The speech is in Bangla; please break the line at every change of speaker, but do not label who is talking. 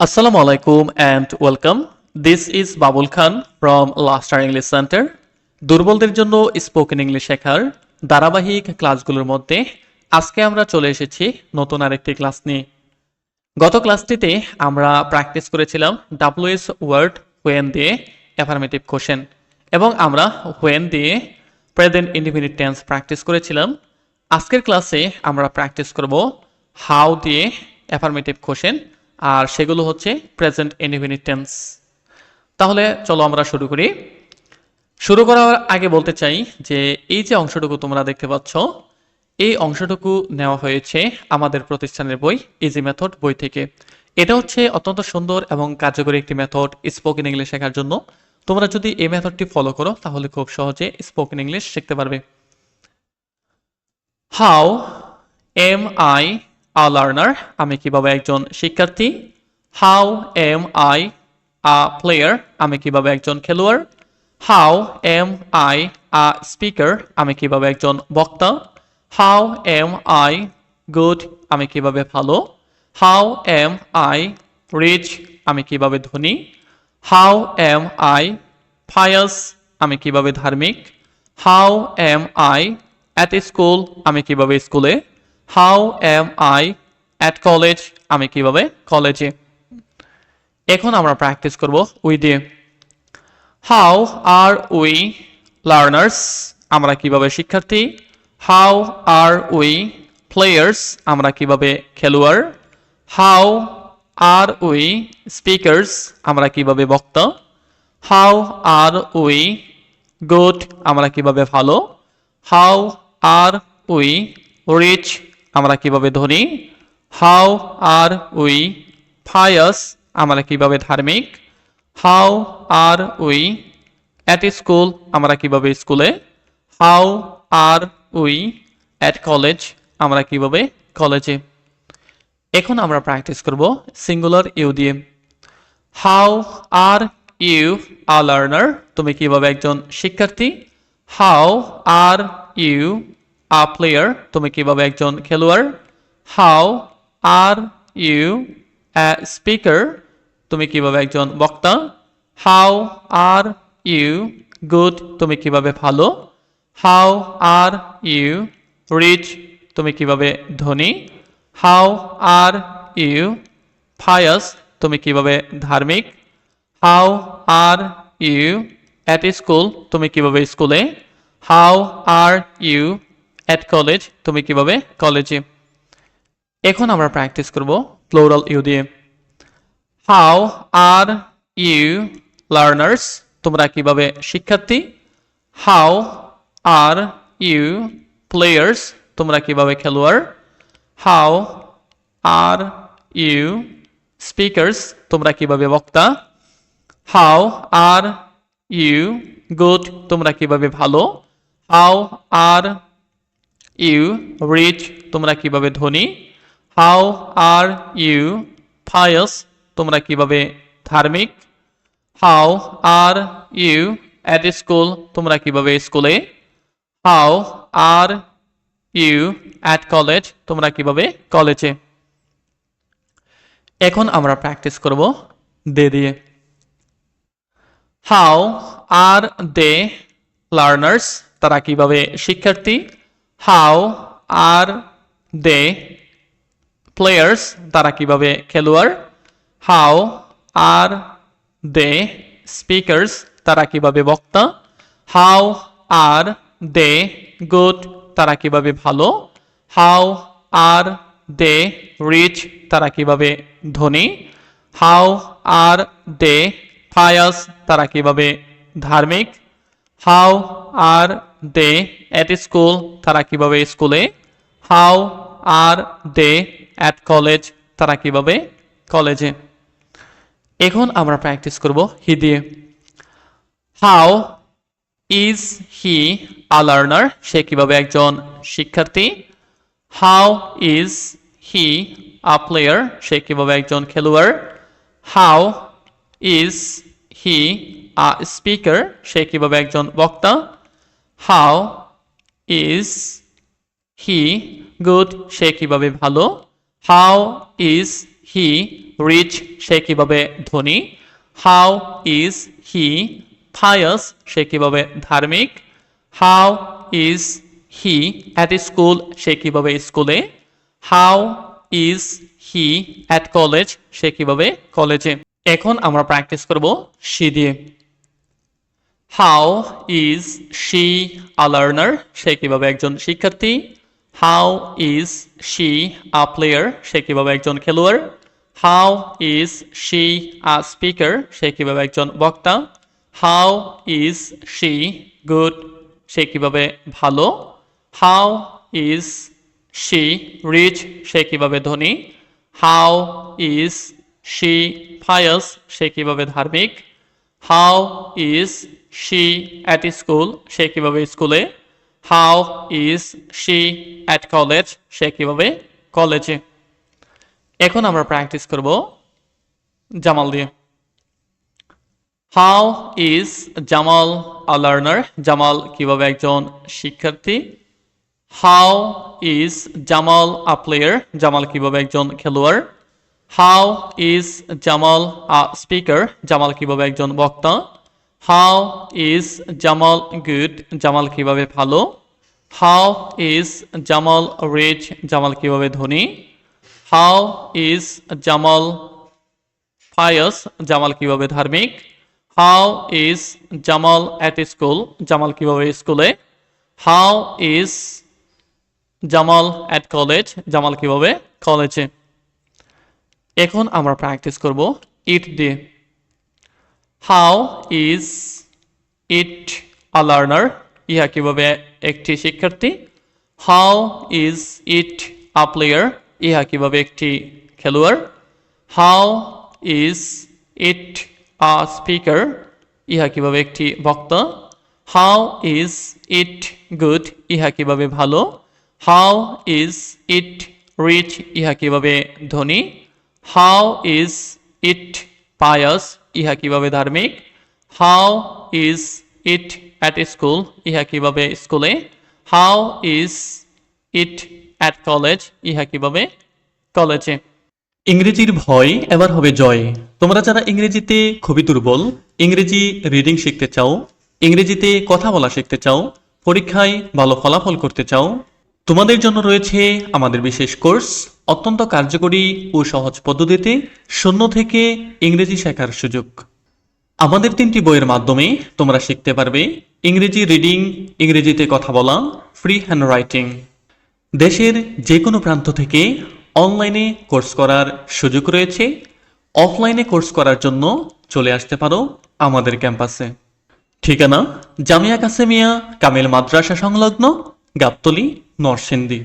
Assalamu alaikum and welcome. This is Babul Khan from Lastar English Center. দুর্বলদের জন্য স্পোকেন ইংলিশ শেখার ধারাবাহিক ক্লাসগুলোর মধ্যে আজকে আমরা চলে এসেছি নতুন আরেকটি ক্লাস নিয়ে। গত ক্লাসটিতে আমরা প্র্যাকটিস করেছিলাম WH ওয়ার্ড when দিয়ে অ্যাফার্মেটিভ কোশ্চেন এবং আমরা when দিয়ে প্রেজেন্ট ইনডিফিনিট টেন্স প্র্যাকটিস করেছিলাম। আজকের ক্লাসে আমরা প্র্যাকটিস করব হাউ দিয়ে অ্যাফার্মেটিভ কোশ্চেন আর সেগুলো হচ্ছে প্রেজেন্ট ইনডিফিনিট টেন্স। তাহলে চলো আমরা শুরু করি। শুরু করার আগে বলতে চাই যে এই যে অংশটুকু তোমরা দেখতে পাচ্ছ এই অংশটুকু নেওয়া হয়েছে আমাদের প্রতিষ্ঠানের বই ইজি মেথড বই থেকে। এটা হচ্ছে অত্যন্ত সুন্দর এবং কার্যকরী একটি মেথড স্পোকেন ইংলিশ শেখার জন্য। তোমরা যদি এই মেথডটি ফলো করো তাহলে খুব সহজে স্পোকেন ইংলিশ শিখতে পারবে। How M I a learner, আমি কিভাবে একজন শিক্ষার্থী। How M I a player, আমি কিভাবে একজন খেলোয়াড়। How M I a speaker, আমি কিভাবে একজন বক্তা। হাউ এম আই গুড, আমি কিভাবে ভালো। হাউ এম আই রিচ, আমি কিভাবে ধনী। হাউ এম আই ফায়াস, আমি কিভাবে ধার্মিক। How M I at school, আমি কিভাবে স্কুলে। How M I at college, আমি কিভাবে কলেজে। এখন আমরা প্র্যাকটিস করব উই দিয়ে। হাউ আর উই লার্নার্স, আমরা কিভাবে শিক্ষার্থী। হাউ আর উই প্লেয়ার্স, আমরা কিভাবে খেলোয়াড়। হাউ আর উই স্পিকার্স, আমরা কিভাবে বক্তা। হাউ আর উই গুড, আমরা কিভাবে ভালো। হাউ আর উই রিচ, আমরা কিভাবে ধনী। হাউ আর উই ফায়াস, আমরা কিভাবে ধার্মিক। How are we at school, আমরা কিভাবে স্কুলে। How are we at college, আমরা কিভাবে কলেজে। এখন আমরা প্র্যাকটিস করব সিঙ্গুলার ইউ দিয়ে। How are you a learner, তুমি কিভাবে একজন শিক্ষার্থী। How are you a player, তুমি কিভাবে একজন খেলোয়াড়। How are you a speaker, তুমি কিভাবে একজন বক্তা। হাউ আর ইউ গুড, তুমি কিভাবে ভালো। হাউ আর ইউ রিচ, তুমি কিভাবে ধনী। হাউ আর ইউ ফায়াস, তুমি কিভাবে ধার্মিক। How are you at school, তুমি কিভাবে স্কুলে। How are you at college, তুমি কিভাবে কলেজে। এখন আমরা প্র্যাকটিস করব প্লুরাল ইউ দিয়ে। হাউ আর ইউ লার্নার্স, তোমরা কিভাবে শিক্ষার্থী। হাউ আর ইউ প্লেয়ার্স, তোমরা কিভাবে খেলোয়াড়। হাউ আর ইউ স্পিকার্স, তোমরা কিভাবে বক্তা। হাউ আর ইউ গুড, তোমরা কিভাবে ভালো। হাউ আর ইউ রিচ, তোমরা কিভাবে ধনী। হাউ আর ইউ ফায়াস, তোমরা কিভাবে ধার্মিক। How are you at school, তোমরা কিভাবে স্কুলে। How are you at college, তোমরা কিভাবে কলেজে। এখন আমরা প্র্যাকটিস করব দে দিয়ে। হাউ আর দে লার্নার্স, তারা কিভাবে শিক্ষার্থী। হাউ আর দে প্লেয়ার্স, তারা কিভাবে খেলোয়াড়। হাউ আর দে স্পিকার্স, তারা কিভাবে বক্তা। হাউ আর দে গুড, তারা কিভাবে ভালো। হাউ আর দে রিচ, তারা কিভাবে ধনী। হাউ আর দে ফায়াস, তারা কিভাবে ধার্মিক। How are they at school, তারা কিভাবে স্কুলে। How are they at college, তারা কিভাবে কলেজে। এখন আমরা প্র্যাকটিস করব হি দিয়ে। How is he a learner, সে কিভাবে একজন শিক্ষার্থী। How is he a player, সে কিভাবে একজন খেলোয়াড়। How is he a speaker, সে কিভাবে একজন বক্তা। হাউ ইজ হি গুড, সে কিভাবে ভালো। হাউ ইজ হি রিচ সে কিভাবে ধনী, হাউ ইজ হি pious সে কিভাবে ধার্মিক, how is he at school সে কিভাবে স্কুলে, how is he at college সে কিভাবে কলেজে। এখন আমরা প্র্যাকটিস করব শি দিয়ে। How is she a learner সে কিভাবে একজন শিক্ষার্থী, how is she a player সে কিভাবে একজন খেলোয়াড়, how is she a speaker সে কিভাবে একজন বক্তা, হাউ ইজ শি গুড সে কিভাবে ভালো, হাউ ইজ শি রিচ সে কিভাবে ধনী, হাউ ইজ শি pious সে কিভাবে ধার্মিক, how is she at school সে কিভাবে স্কুলে, how is she at college সে কিভাবে কলেজে। এখন আমরা প্র্যাকটিস করব জামাল দিয়ে। How is Jamal a learner Jamal কিভাবে একজন শিক্ষার্থী, how is Jamal a player Jamal কিভাবে একজন খেলোয়াড়, how is Jamal a speaker Jamal কিভাবে একজন বক্তা, how is Jamal good Jamal কিভাবে ভালো, how is Jamal rich Jamal কিভাবে ধনী, how is Jamal pious Jamal কিভাবে ধার্মিক, how is Jamal at school Jamal কিভাবে স্কুলে, how is Jamal at college Jamal কিভাবে কলেজে। এখন আমরা প্র্যাকটিস করব ইট দিয়ে। How is it a learner ইহা কিভাবে একটি শিক্ষার্থী, how is it a player ইহা কিভাবে একটি খেলোয়াড়, how is it a speaker ইহা কিভাবে একটি বক্তা, হাউ ইজ ইট গুড ইহা কিভাবে ভালো, হাউ ইজ ইট রিচ ইহা কিভাবে ধনী, হাউ ইজ ইট pious ইহা কিভাবে ধার্মিক, how is it at school ইহা কিভাবে স্কুলে, how is it at college ইহা কিভাবে কলেজে। ইংরেজির ভয় এবার হবে জয়। তোমরা যারা ইংরেজিতে খুবই দুর্বল, ইংরেজি রিডিং শিখতে চাও, ইংরেজিতে কথা বলা শিখতে চাও, পরীক্ষায় ভালো ফলাফল করতে চাও, তোমাদের জন্য রয়েছে আমাদের বিশেষ কোর্স, অত্যন্ত কার্যকরী ও সহজ পদ্ধতিতে শূন্য থেকে ইংরেজি শেখার সুযোগ। আমাদের 3টি বইয়ের মাধ্যমে তোমরা শিখতে পারবে ইংরেজি রিডিং, ইংরেজিতে কথা বলা, ফ্রি হ্যান্ড রাইটিং। দেশের যে কোনো প্রান্ত থেকে অনলাইনে কোর্স করার সুযোগ রয়েছে। অফলাইনে কোর্স করার জন্য চলে আসতে পারো আমাদের ক্যাম্পাসে। ঠিকানা জামিয়া কাসেমিয়া কামিল মাদ্রাসা সংলগ্ন, গাবতলী, নরসিংদী।